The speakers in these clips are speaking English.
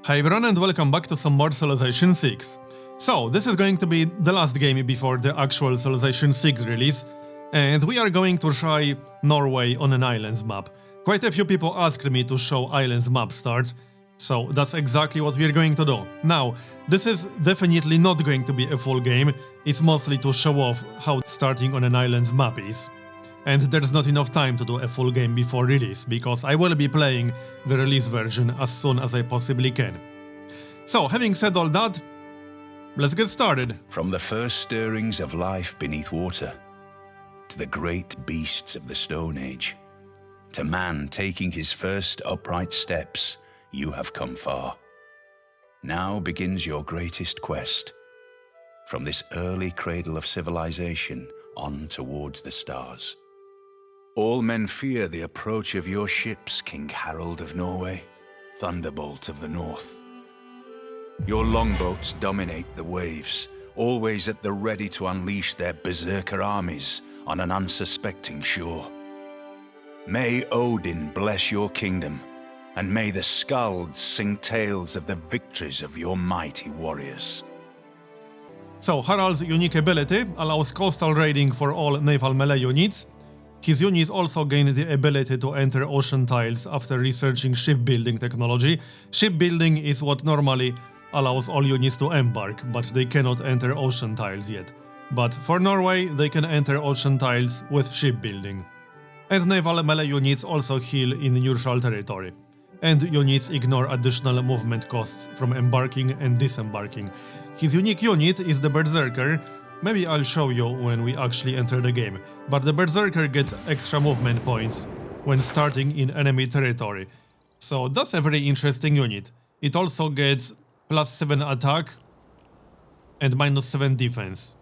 Hi everyone and welcome back to some more Civilization 6. So, this is going to be the last game before the actual Civilization 6 release, and we are going to try Norway on an islands map. Quite a few people asked me to show islands map start, so that's exactly what we are going to do. Now, this is definitely not going to be a full game, it's mostly to show off how starting on an islands map is. And there's not enough time to do a full game before release, because I will be playing the release version as soon as I possibly can. So, having said all that, let's get started. From the first stirrings of life beneath water, to the great beasts of the Stone Age, to man taking his first upright steps, you have come far. Now begins your greatest quest, from this early cradle of civilization on towards the stars. All men fear the approach of your ships, King Harald of Norway, Thunderbolt of the North. Your longboats dominate the waves, always at the ready to unleash their berserker armies on an unsuspecting shore. May Odin bless your kingdom, and may the skalds sing tales of the victories of your mighty warriors. So, Harald's unique ability allows coastal raiding for all naval melee units. His units also gain the ability to enter ocean tiles after researching shipbuilding technology. Shipbuilding is what normally allows all units to embark, but they cannot enter ocean tiles yet. But for Norway, they can enter ocean tiles with shipbuilding. And naval melee units also heal in neutral territory. And units ignore additional movement costs from embarking and disembarking. His unique unit is the Berserker. Maybe I'll show you when we actually enter the game, but the Berserker gets extra movement points when starting in enemy territory. So that's a very interesting unit. It also gets +7 attack and -7 defense.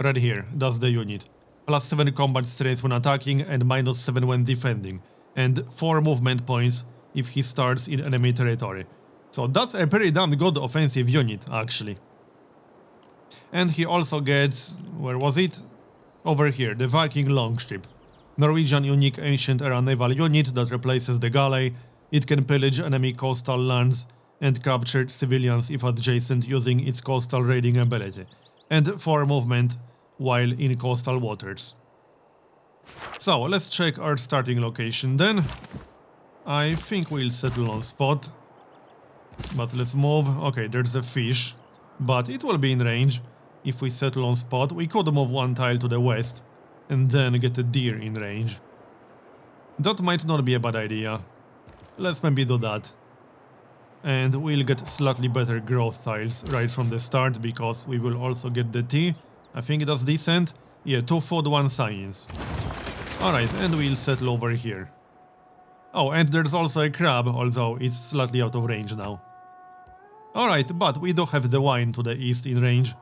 Right here, that's the unit. +7 combat strength when attacking and -7 when defending. And 4 movement points if he starts in enemy territory. So that's a pretty damn good offensive unit, actually. And he also gets, where was it? Over here, the Viking longship. Norwegian unique ancient era naval unit that replaces the galley. It can pillage enemy coastal lands and capture civilians if adjacent using its coastal raiding ability. And 4 movement while in coastal waters. So, let's check our starting location then. I think we'll settle on spot. But let's move. Okay, there's a fish, but it will be in range. If we settle on spot, we could move 1 tile to the west and then get a deer in range. That might not be a bad idea. Let's maybe do that. And we'll get slightly better growth tiles right from the start, because we will also get the tea. I think that's decent. Yeah, 2 food, 1 science. Alright, and we'll settle over here. Oh, and there's also a crab, although it's slightly out of range now. Alright, but we do have the wine to the east in range,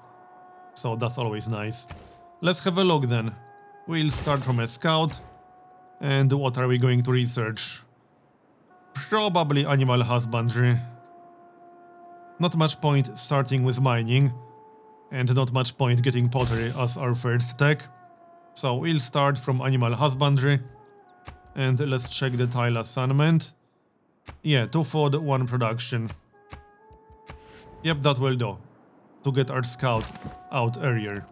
so that's always nice. Let's have a look then. We'll start from a scout. And what are we going to research? Probably animal husbandry. Not much point starting with mining, and not much point getting pottery as our first tech. So we'll start from animal husbandry. And let's check the tile assignment. Yeah, 2 food, 1 production. Yep, that will do, to get our scout out earlier.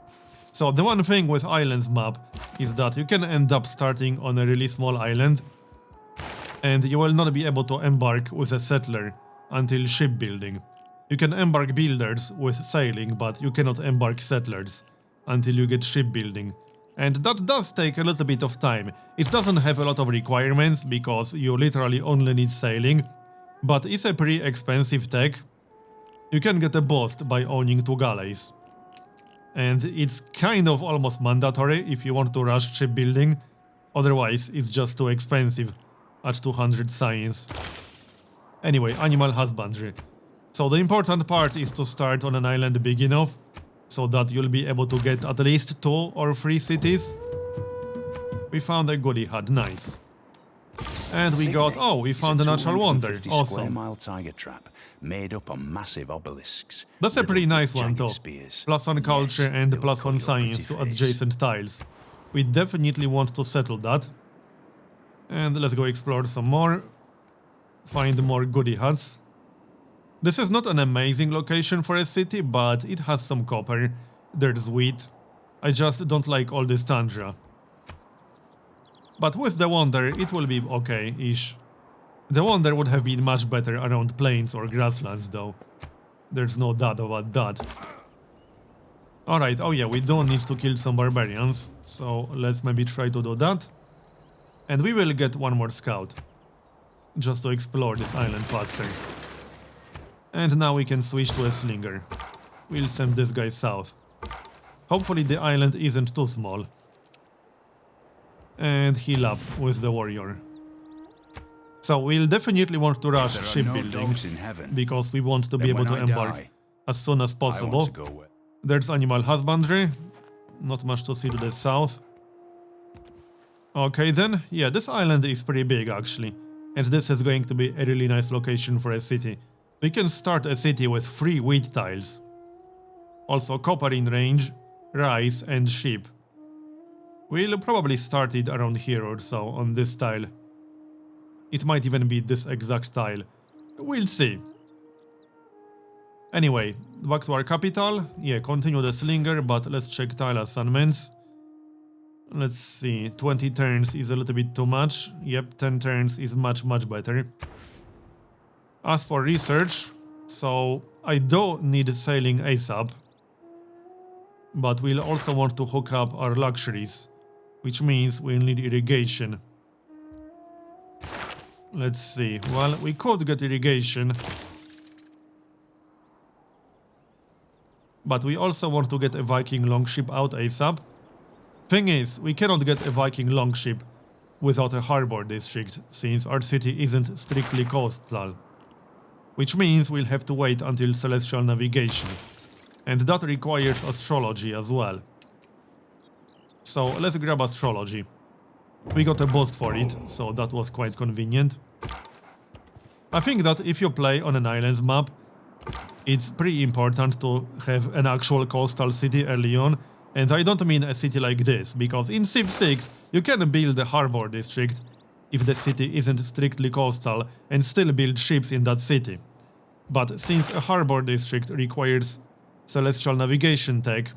So the one thing with islands map is that you can end up starting on a really small island, and you will not be able to embark with a settler until shipbuilding. You can embark builders with sailing, but you cannot embark settlers until you get shipbuilding. And that does take a little bit of time. It doesn't have a lot of requirements, because you literally only need sailing, but it's a pretty expensive tech. You can get a boost by owning 2 galleys. And it's kind of almost mandatory if you want to rush shipbuilding, otherwise it's just too expensive at 200 science. Anyway, animal husbandry. So the important part is to start on an island big enough, so that you'll be able to get at least 2 or 3 cities. We found a goodie hut, nice. And we got, oh, we found a natural wonder, awesome. Square-mile tiger trap made up on massive obelisks. That's a pretty nice one though. +1 culture and they will +1 cut your science to pretty face. adjacent tiles. We definitely want to settle that. And let's go explore some more. Find more goodie huts. This is not an amazing location for a city, but it has some copper, there's wheat. I just don't like all this tundra. But with the Wonder, it will be okay-ish. The Wonder would have been much better around plains or grasslands though. There's no doubt about that. Alright, oh yeah, we don't need to kill some barbarians, so let's maybe try to do that. And we will get one more scout, just to explore this island faster. And now we can switch to a slinger. We'll send this guy south. Hopefully the island isn't too small. And heal up with the warrior. So we'll definitely want to rush shipbuilding, because we want to be able to embark as soon as possible. There's animal husbandry, not much to see to the south. Okay then, yeah, this island is pretty big actually, and this is going to be a really nice location for a city. We can start a city with 3 wheat tiles. Also copper in range, rice and sheep. We'll probably start it around here or so, on this tile. It might even be this exact tile. We'll see. Anyway, back to our capital. Yeah, continue the slinger, but let's check tile assignments. Let's see, 20 turns is a little bit too much. Yep, 10 turns is much better. As for research, so I do need sailing ASAP. But we'll also want to hook up our luxuries, which means we'll need irrigation. Let's see, well, we could get irrigation. But we also want to get a Viking longship out ASAP. Thing is, we cannot get a Viking longship without a harbor district, since our city isn't strictly coastal. Which means we'll have to wait until celestial navigation. And that requires astrology as well. So let's grab astrology. We got a boost for it, so that was quite convenient. I think that if you play on an islands map, it's pretty important to have an actual coastal city early on. And I don't mean a city like this, because in Civ 6 you can build a harbor district if the city isn't strictly coastal and still build ships in that city. But since a harbor district requires celestial navigation tech,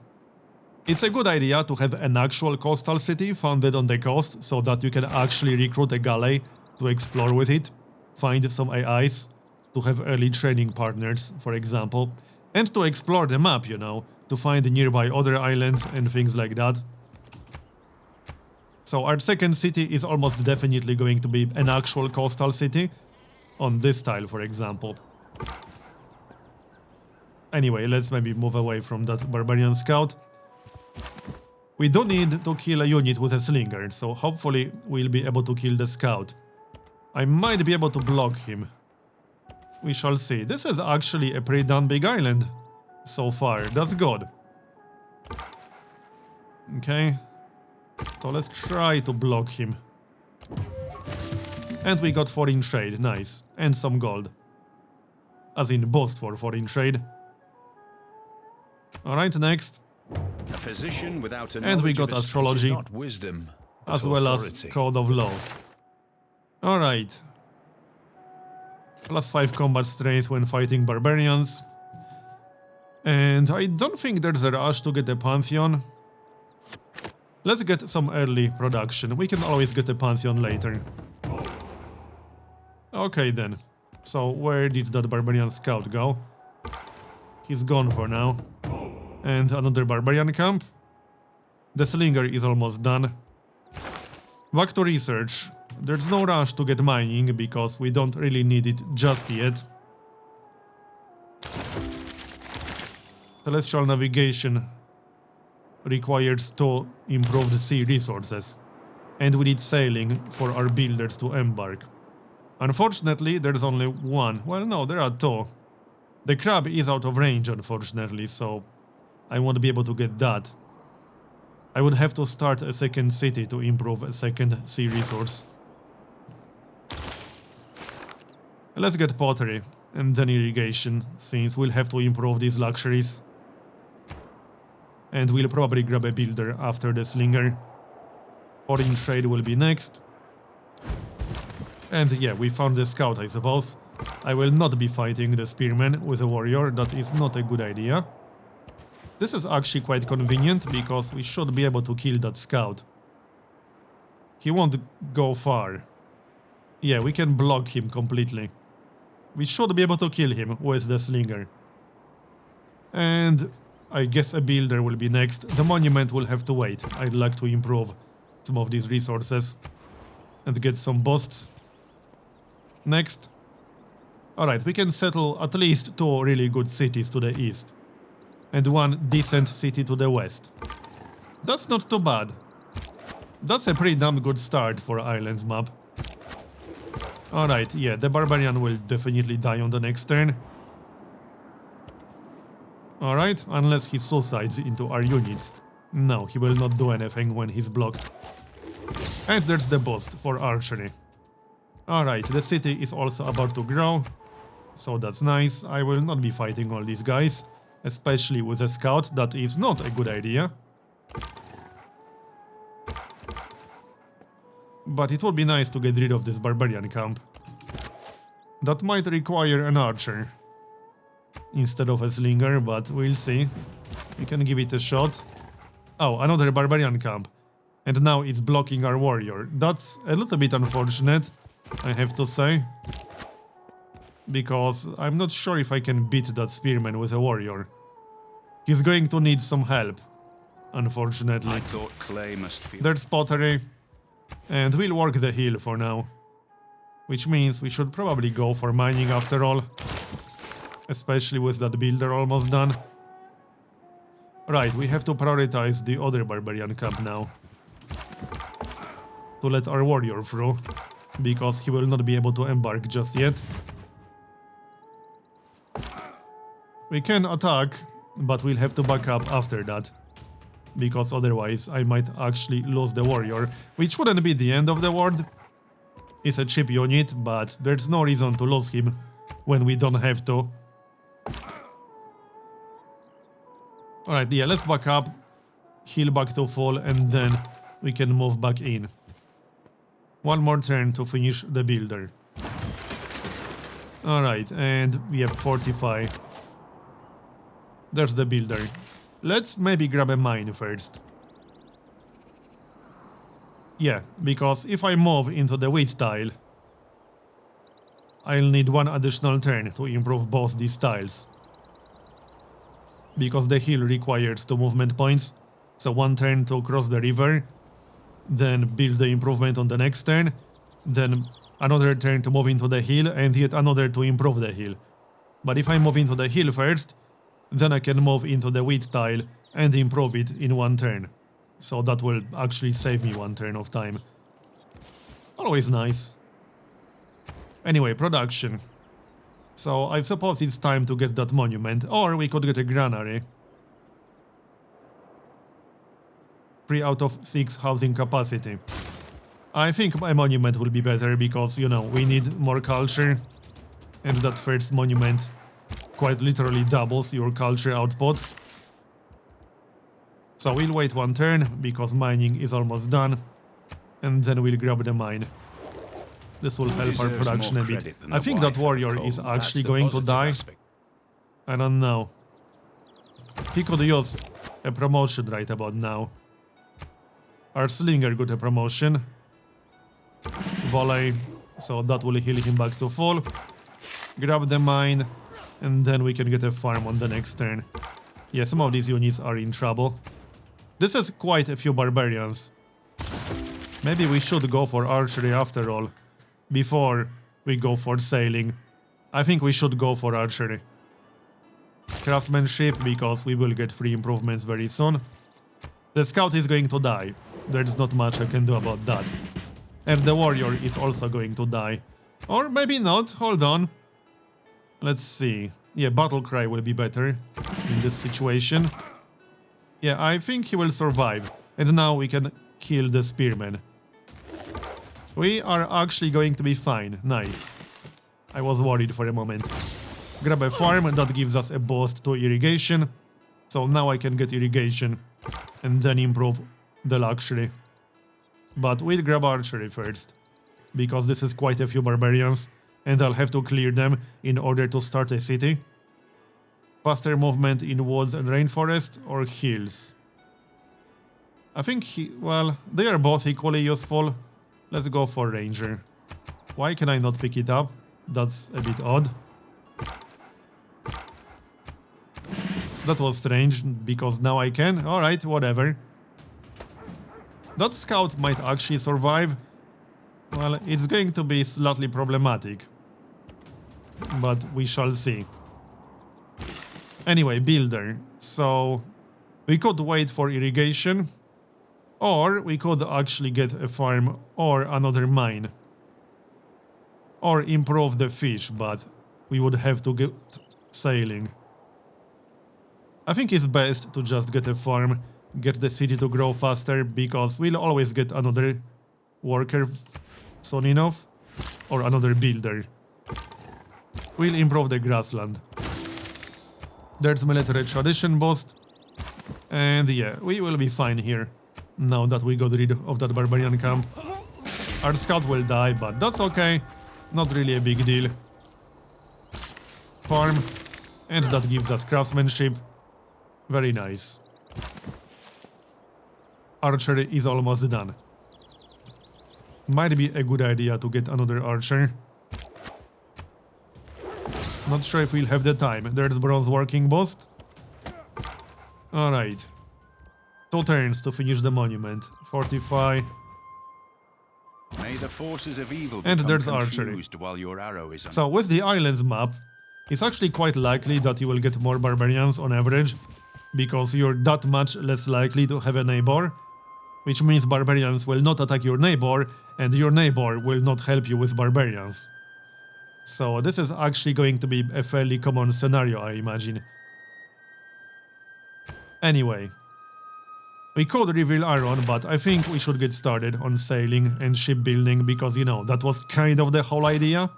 it's a good idea to have an actual coastal city founded on the coast so that you can actually recruit a galley to explore with it, find some AIs, to have early training partners, for example, and to explore the map, you know, to find nearby other islands and things like that. So our second city is almost definitely going to be an actual coastal city, on this tile for example. Anyway, let's maybe move away from that barbarian scout. We do need to kill a unit with a slinger, so hopefully we'll be able to kill the scout. I might be able to block him. We shall see. This is actually a pretty damn big island so far, that's good. Okay, so let's try to block him. And we got foreign trade, nice, and some gold. As in boost for foreign trade. Alright, next. A physician without a and we got astrology, wisdom, as well as code of laws. Alright. +5 combat strength when fighting barbarians. And I don't think there's a rush to get a Pantheon. Let's get some early production. We can always get a Pantheon later. Okay then. So where did that barbarian scout go? He's gone for now. And another barbarian camp. The slinger is almost done. Back to research. There's no rush to get mining because we don't really need it just yet. Celestial navigation requires 2 improved sea resources, and we need sailing for our builders to embark. Unfortunately, there's only 1. Well, no, there are 2. The crab is out of range, unfortunately, so I won't be able to get that. I would have to start a second city to improve a second sea resource. Let's get pottery and then irrigation, since we'll have to improve these luxuries. And we'll probably grab a builder after the slinger. Foreign trade will be next. And yeah, we found the scout, I suppose. I will not be fighting the spearman with a warrior, that is not a good idea. This is actually quite convenient, because we should be able to kill that scout. He won't go far. Yeah, we can block him completely. We should be able to kill him with the slinger. And I guess a builder will be next. The monument will have to wait. I'd like to improve some of these resources and get some busts. Next. Alright, we can settle at least 2 really good cities to the east. And 1 decent city to the west. That's not too bad. That's a pretty damn good start for Islands map. Alright, yeah, the Barbarian will definitely die on the next turn. Alright, unless he suicides into our units. No, he will not do anything when he's blocked. And there's the boost for archery. Alright, the city is also about to grow. So that's nice. I will not be fighting all these guys. Especially with a scout, that is not a good idea. But it would be nice to get rid of this Barbarian camp. That might require an archer instead of a slinger, but we'll see. We can give it a shot. Oh, another Barbarian camp. And now it's blocking our warrior. That's a little bit unfortunate, I have to say. Because I'm not sure if I can beat that spearman with a warrior. He's going to need some help, unfortunately. I thought clay must feel... There's pottery. And we'll work the hill for now. Which means we should probably go for mining after all. Especially with that builder almost done. Right, we have to prioritize the other Barbarian camp now. To let our warrior through. Because he will not be able to embark just yet. We can attack, but we'll have to back up after that. Because otherwise I might actually lose the warrior, which wouldn't be the end of the world. It's a cheap unit, but there's no reason to lose him when we don't have to. Alright, yeah, let's back up, heal back to full, and then we can move back in. 1 more turn to finish the builder. Alright, and we have 45. There's the builder. Let's maybe grab a mine first. Yeah, because if I move into the wheat tile, I'll need 1 additional turn to improve both these tiles. Because the hill requires 2 movement points, so 1 turn to cross the river, then build the improvement on the next turn, then another turn to move into the hill, and yet another to improve the hill. But if I move into the hill first, then I can move into the wheat tile and improve it in 1 turn. So that will actually save me 1 turn of time. Always nice. Anyway, production. So I suppose it's time to get that monument, or we could get a granary. 3 out of 6 housing capacity. I think my monument will be better because, you know, we need more culture. And that first monument quite literally doubles your culture output. So we'll wait 1 turn, because mining is almost done. And then we'll grab the mine. This will help our production a bit. I think that warrior is actually going to die. I don't know. He could use a promotion right about now. Our slinger got a promotion. Volley, so that will heal him back to full. Grab the mine, and then we can get a farm on the next turn. Yeah, some of these units are in trouble. This is quite a few barbarians. Maybe we should go for archery after all, before we go for sailing. I think we should go for archery. Craftsmanship, because we will get 3 improvements very soon. The scout is going to die. There's not much I can do about that. And the warrior is also going to die. Or maybe not, hold on. Let's see. Yeah, battle cry will be better in this situation. Yeah, I think he will survive. And now we can kill the spearman. We are actually going to be fine. Nice. I was worried for a moment. Grab a farm, and that gives us a boost to irrigation. So now I can get irrigation and then improve the luxury. But we'll grab archery first. because this is quite a few barbarians, and I'll have to clear them in order to start a city. Faster movement in woods and rainforest, or hills? I think, well, they are both equally useful. Let's go for ranger. Why can I not pick it up? That's a bit odd. That was strange, because now I can. Alright, whatever. That scout might actually survive. Well, it's going to be slightly problematic. But we shall see. Anyway, builder. So, we could wait for irrigation. Or we could actually get a farm or another mine. Or improve the fish, but we would have to get sailing. I think it's best to just get a farm, get the city to grow faster, because we'll always get another worker soon enough, or another builder. We'll improve the grassland. There's military tradition boost, and yeah, we will be fine here, now that we got rid of that barbarian camp. Our scout will die, but that's okay, not really a big deal. Farm, and that gives us craftsmanship. Very nice. Archery is almost done. Might be a good idea to get another archer. Not sure if we'll have the time. There's bronze working boost. Alright. 2 turns to finish the monument. Fortify. May the forces of evil and become there's archery. confused while your arrow is on. So with the islands map, it's actually quite likely that you will get more barbarians on average, because you're that much less likely to have a neighbor, which means barbarians will not attack your neighbor, and your neighbor will not help you with barbarians. So this is actually going to be a fairly common scenario, I imagine. Anyway, we could reveal iron, but I think we should get started on sailing and shipbuilding, because, you know, that was kind of the whole idea.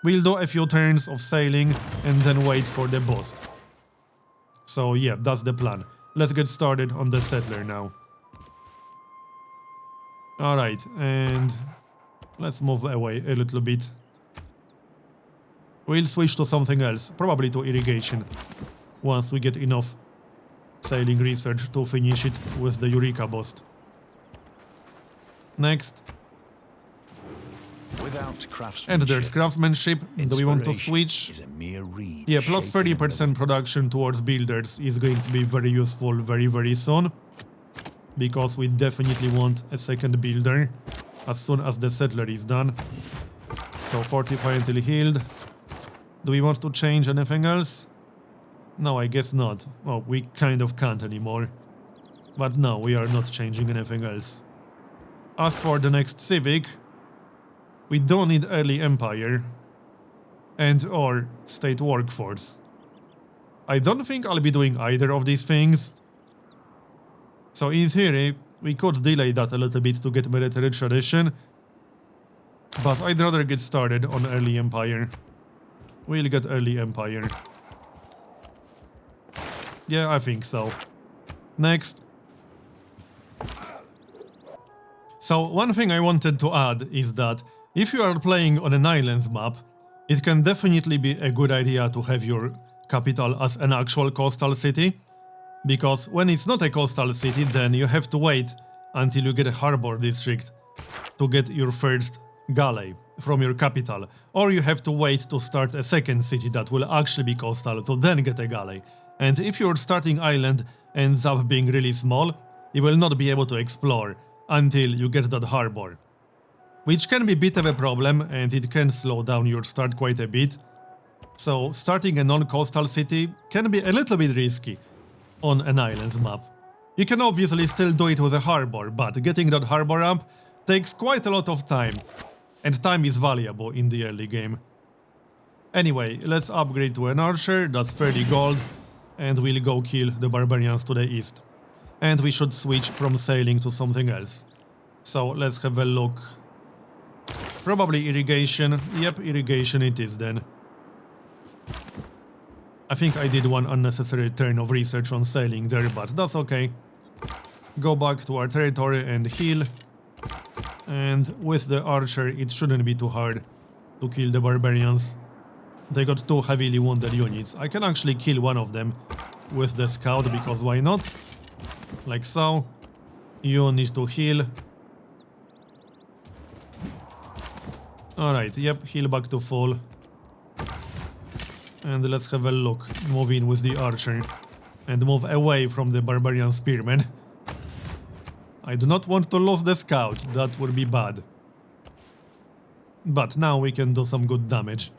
We'll do a few turns of sailing and then wait for the boost. So yeah, that's the plan. Let's get started on the settler now. Alright, and let's move away a little bit. We'll switch to something else, probably to irrigation, once we get enough sailing research to finish it with the Eureka boost. Next. Without craftsmanship, and there's craftsmanship. Do we want to switch? Is a mere reed yeah, plus 30% production towards builders is going to be very useful very soon. Because we definitely want a second builder as soon as the settler is done. So fortify until healed. Do we want to change anything else? No, I guess not. Oh, we kind of can't anymore. But no, we are not changing anything else. As for the next civic, we don't need early empire and or state workforce. I don't think I'll be doing either of these things. So in theory, we could delay that a little bit to get military tradition, but I'd rather get started on early empire. We'll get early empire. Yeah, I think so. Next. So one thing I wanted to add is that if you are playing on an islands map, it can definitely be a good idea to have your capital as an actual coastal city, because when it's not a coastal city, then you have to wait until you get a harbor district to get your first galley from your capital, or you have to wait to start a second city that will actually be coastal to then get a galley. And if your starting island ends up being really small, you will not be able to explore until you get that harbor. Which can be a bit of a problem, and it can slow down your start quite a bit. So starting a non-coastal city can be a little bit risky on an islands map. You can obviously still do it with a harbor, but getting that harbor up takes quite a lot of time, and time is valuable in the early game. Anyway, let's upgrade to an archer, that's 30 gold, and we'll go kill the barbarians to the east. And we should switch from sailing to something else. So let's have a look. Probably irrigation. Yep, irrigation it is then. I think I did one unnecessary turn of research on sailing there, but that's okay. Go back to our territory and heal. And with the archer, it shouldn't be too hard to kill the barbarians. They got 2 heavily wounded units. I can actually kill one of them with the scout, because why not? Like so. You need to heal. Alright, yep, heal back to full. And let's have a look. Move in with the archer. And move away from the barbarian spearmen. I do not want to lose the scout, that would be bad. But now we can do some good damage.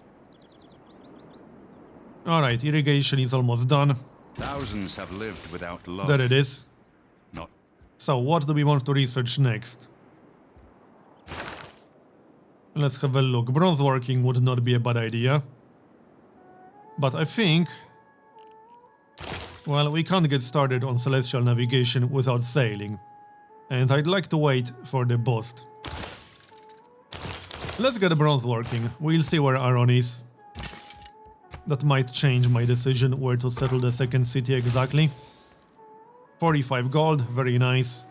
Alright, irrigation is almost done. Thousands have lived without love. There it is. Not So what do we want to research next? Let's have a look. Bronze working would not be a bad idea. But I think... well, we can't get started on celestial navigation without sailing. And I'd like to wait for the boost. Let's get bronze working. We'll see where Aaron is. That might change my decision where to settle the second city exactly. 45 gold, very nice.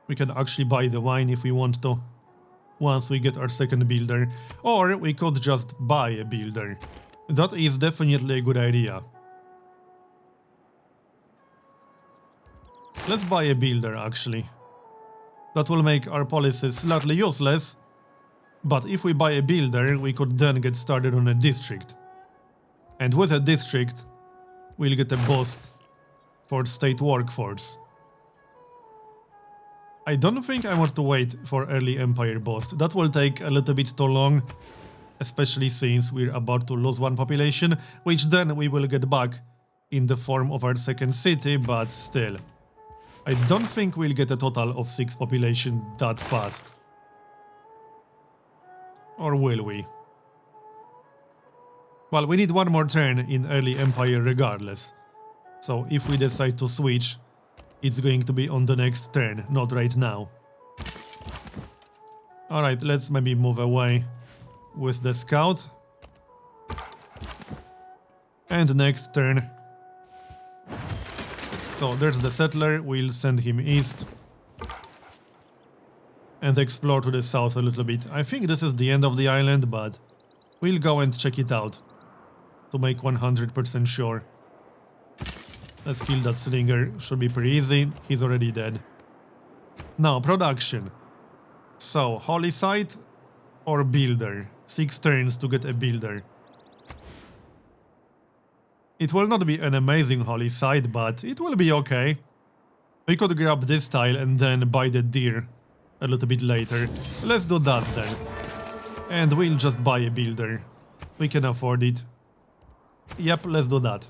We can actually buy the wine if we want to, once we get our second builder. Or we could just buy a builder. That is definitely a good idea. Let's buy a builder, actually. That will make our policies slightly useless. But if we buy a builder, we could then get started on a district. And with a district, we'll get a boost for state workforce. I don't think I want to wait for early empire boost. That will take a little bit too long, especially since we're about to lose 1 population, which then we will get back in the form of our second city, but still. I don't think we'll get a total of 6 population that fast. Or will we? Well, we need 1 more turn in early empire regardless. So if we decide to switch, it's going to be on the next turn, not right now. Alright, let's maybe move away with the scout. And next turn. So there's the settler, we'll send him east. And explore to the south a little bit. I think this is the end of the island, but we'll go and check it out to make 100% sure. Let's kill that slinger, should be pretty easy, he's already dead. Now, production. So, holy site or builder? 6 turns to get a builder. It will not be an amazing holy site, but it will be okay. We could grab this tile and then buy the deer a little bit later. Let's do that then. And we'll just buy a builder. We can afford it. Yep, let's do that.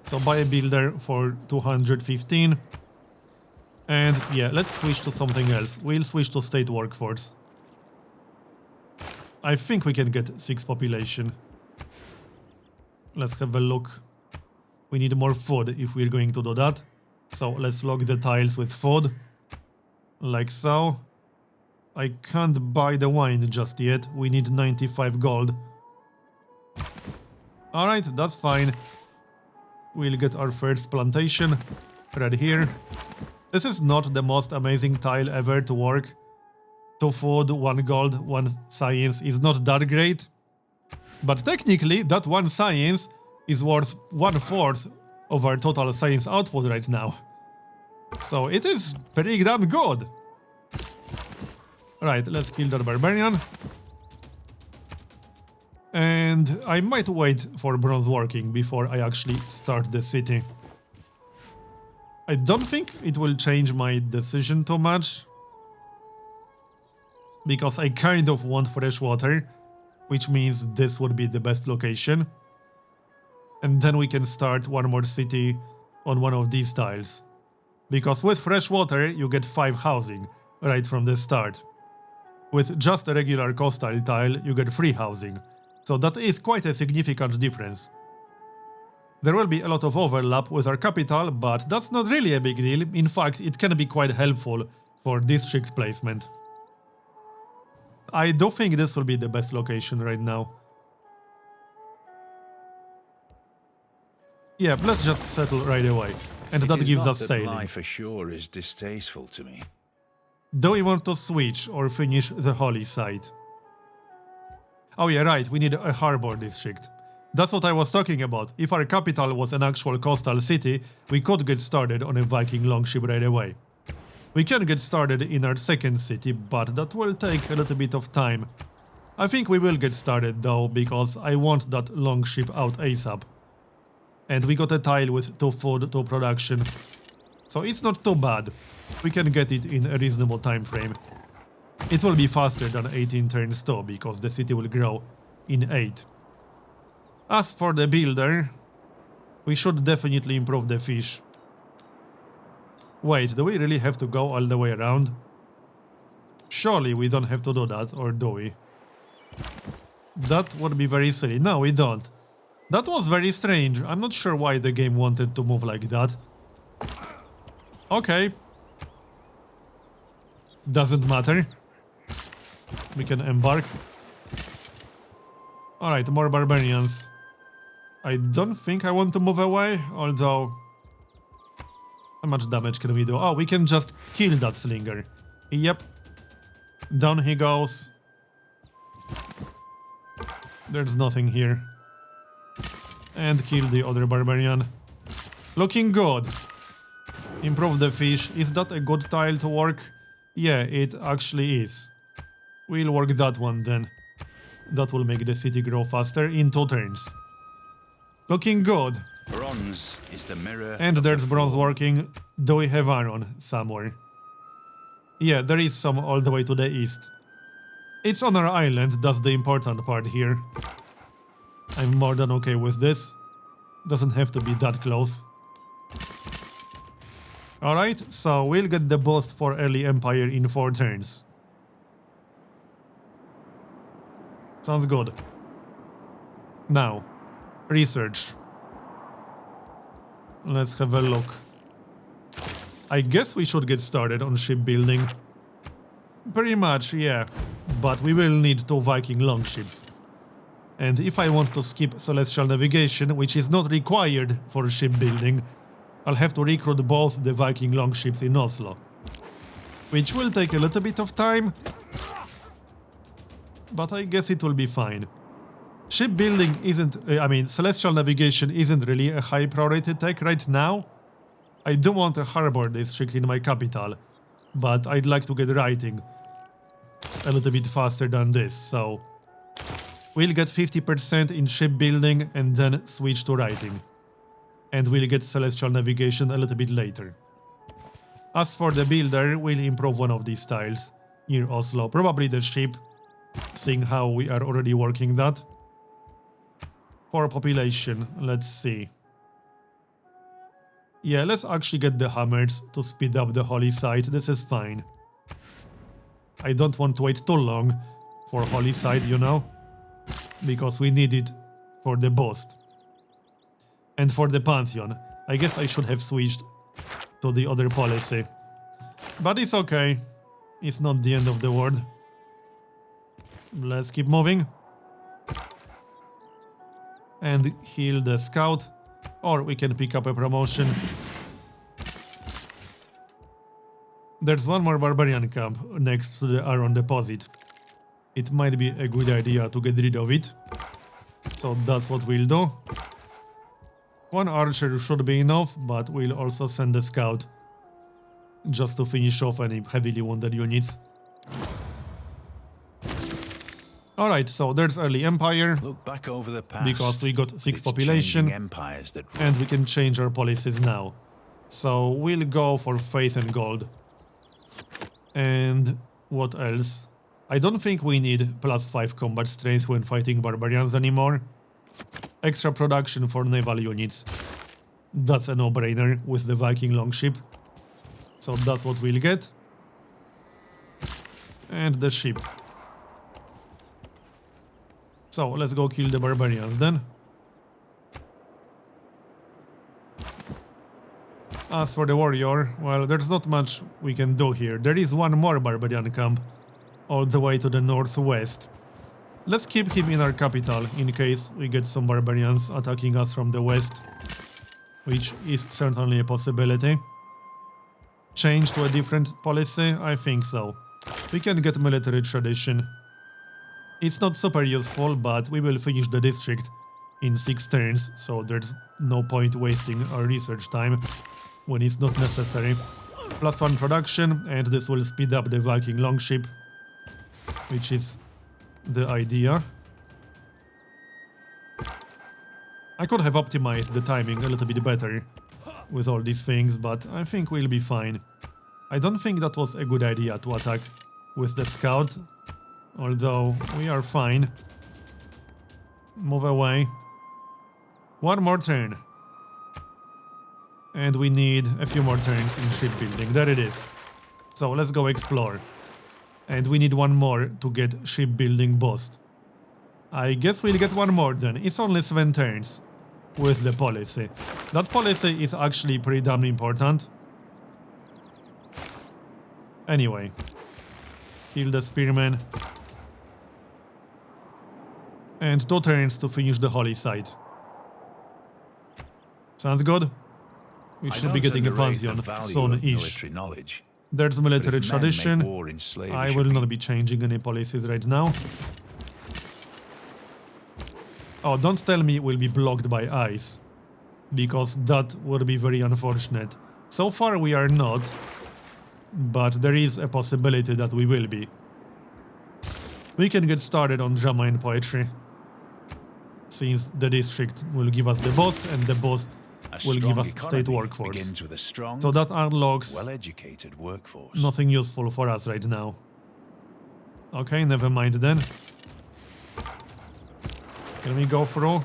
So buy a builder for 215. And yeah, let's switch to something else. We'll switch to state workforce. I think we can get 6 population. Let's have a look. We need more food if we're going to do that. So let's log the tiles with food. Like so. I can't buy the wine just yet. We need 95 gold. Alright, that's fine. We'll get our first plantation right here. This is not the most amazing tile ever to work. 2 food, 1 gold, 1 science is not that great. But technically, that 1 science is worth 1/4 of our total science output right now. So it is pretty damn good. Right, let's kill that barbarian. And I might wait for bronze working before I actually start the city. I don't think it will change my decision too much. Because I kind of want fresh water, which means this would be the best location. And then we can start 1 more city on one of these tiles. Because with fresh water you get 5 housing right from the start. With just a regular coastal tile you get 3 housing. So that is quite a significant difference. There will be a lot of overlap with our capital, but that's not really a big deal. In fact, it can be quite helpful for district placement. I do think this will be the best location right now. Yeah, let's just settle right away. And that gives us sailing. Life ashore is distasteful to me. Do we want to switch or finish the holy site? Oh yeah, right, we need a harbor district. That's what I was talking about. If our capital was an actual coastal city, we could get started on a Viking longship right away. We can get started in our second city, but that will take a little bit of time. I think we will get started though, because I want that longship out ASAP. And we got a tile with 2 food, 2 production. So it's not too bad. We can get it in a reasonable time frame. It will be faster than 18 turns too, because the city will grow in 8. As for the builder, we should definitely improve the fish. Wait, do we really have to go all the way around? Surely we don't have to do that, or do we? That would be very silly. No, we don't. That was very strange. I'm not sure why the game wanted to move like that. Okay. Doesn't matter. We can embark. Alright, more barbarians. I don't think I want to move away, although... How much damage can we do? Oh, we can just kill that slinger. Yep. Down he goes. There's nothing here. And kill the other barbarian. Looking good. Improve the fish. Is that a good tile to work? Yeah, it actually is. We'll work that one then. That will make the city grow faster in 2 turns. Looking good. Bronze is the mirror. And there's bronze working. Do we have iron somewhere? Yeah, there is some all the way to the east. It's on our island, that's the important part here. I'm more than okay with this. Doesn't have to be that close. Alright, so we'll get the boost for early empire in 4 turns. Sounds good. Now, research. Let's have a look. I guess we should get started on shipbuilding. Pretty much, yeah. But we will need 2 Viking longships. And if I want to skip celestial navigation, which is not required for shipbuilding, I'll have to recruit both the Viking longships in Oslo. Which will take a little bit of time, but I guess it will be fine. Shipbuilding isn't, celestial navigation isn't really a high priority tech right now. I do want a harbor district in my capital, but I'd like to get writing a little bit faster than this, so we'll get 50% in shipbuilding and then switch to writing. And we'll get celestial navigation a little bit later. As for the builder, we'll improve one of these tiles near Oslo, probably the ship, seeing how we are already working that. For population, let's see. Yeah, let's actually get the hammers to speed up the holy site. This is fine. I don't want to wait too long for holy site, you know, because we need it for the boost. And for the Pantheon, I guess I should have switched to the other policy. But it's okay. It's not the end of the world. Let's keep moving. And heal the scout. Or we can pick up a promotion. There's one more barbarian camp next to the iron deposit. It might be a good idea to get rid of it. So that's what we'll do. 1 archer should be enough, but we'll also send a scout just to finish off any heavily wounded units. Alright, so there's early empire. Look back over the past, because we got 6 population and we can change our policies now. So we'll go for faith and gold. And what else? I don't think we need +5 combat strength when fighting barbarians anymore. Extra production for naval units. That's a no-brainer with the Viking longship. So that's what we'll get. And the ship. So let's go kill the barbarians then. As for the warrior, well, there's not much we can do here. There is one more barbarian camp all the way to the northwest. Let's keep him in our capital in case we get some barbarians attacking us from the west, which is certainly a possibility. change to a different policy? I think so. We can get military tradition. It's not super useful, but we will finish the district in 6 turns, so there's no point wasting our research time when it's not necessary. +1 production, and this will speed up the Viking longship, which is the idea. I could have optimized the timing a little bit better with all these things, but I think we'll be fine. I don't think that was a good idea to attack with the scout, although we are fine. Move away. 1 more turn. And we need a few more turns in shipbuilding. There it is. So let's go explore. And we need 1 more to get shipbuilding bossed. I guess we'll get 1 more then. It's only 7 turns with the policy. That policy is actually pretty damn important. Anyway. Kill the spearmen. And 2 turns to finish the holy site. Sounds good? We should be getting a pantheon soon-ish. There's military tradition. I will not be changing any policies right now. Oh, don't tell me we'll be blocked by ice, because that would be very unfortunate. So far we are not, but there is a possibility that we will be. We can get started on drama and poetry, since the district will give us the boost, and the boost will give us state workforce. So that unlocks well-educated workforce. Nothing useful for us right now. Okay, never mind then. Can we go through?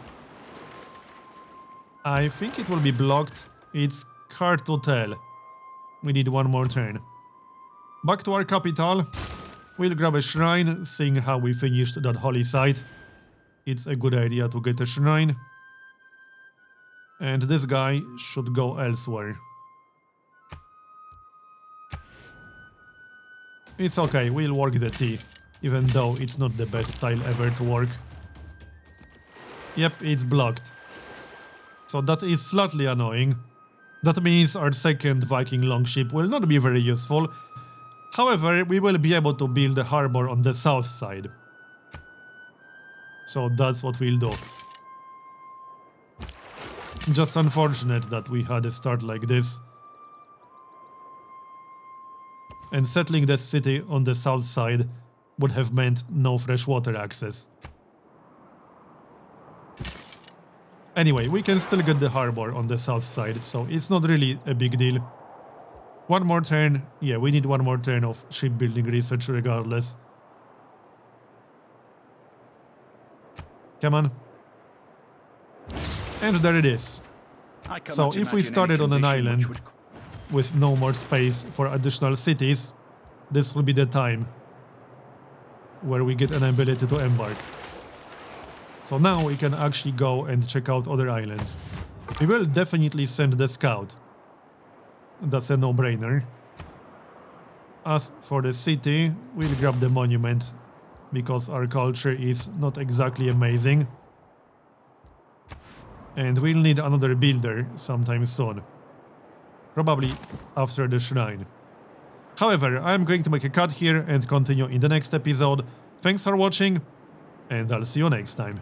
I think it will be blocked. It's hard to tell. We need 1 more turn. Back to our capital. We'll grab a shrine, seeing how we finished that holy site. It's a good idea to get a shrine. And this guy should go elsewhere. It's okay, we'll work the T, even though it's not the best style ever to work. Yep, it's blocked. So that is slightly annoying. That means our second Viking longship will not be very useful. However, we will be able to build a harbor on the south side. So that's what we'll do. Just unfortunate that we had a start like this. And settling the city on the south side would have meant no freshwater access. Anyway, we can still get the harbor on the south side, so it's not really a big deal. 1 more turn. Yeah, we need 1 more turn of shipbuilding research regardless. Come on. And there it is. So if we started on an island with no more space for additional cities, this will be the time where we get an ability to embark. So now we can actually go and check out other islands. We will definitely send the scout. That's a no-brainer. As for the city, we'll grab the monument, because our culture is not exactly amazing. And we'll need another builder sometime soon. Probably after the shrine. However, I'm going to make a cut here and continue in the next episode. Thanks for watching, and I'll see you next time.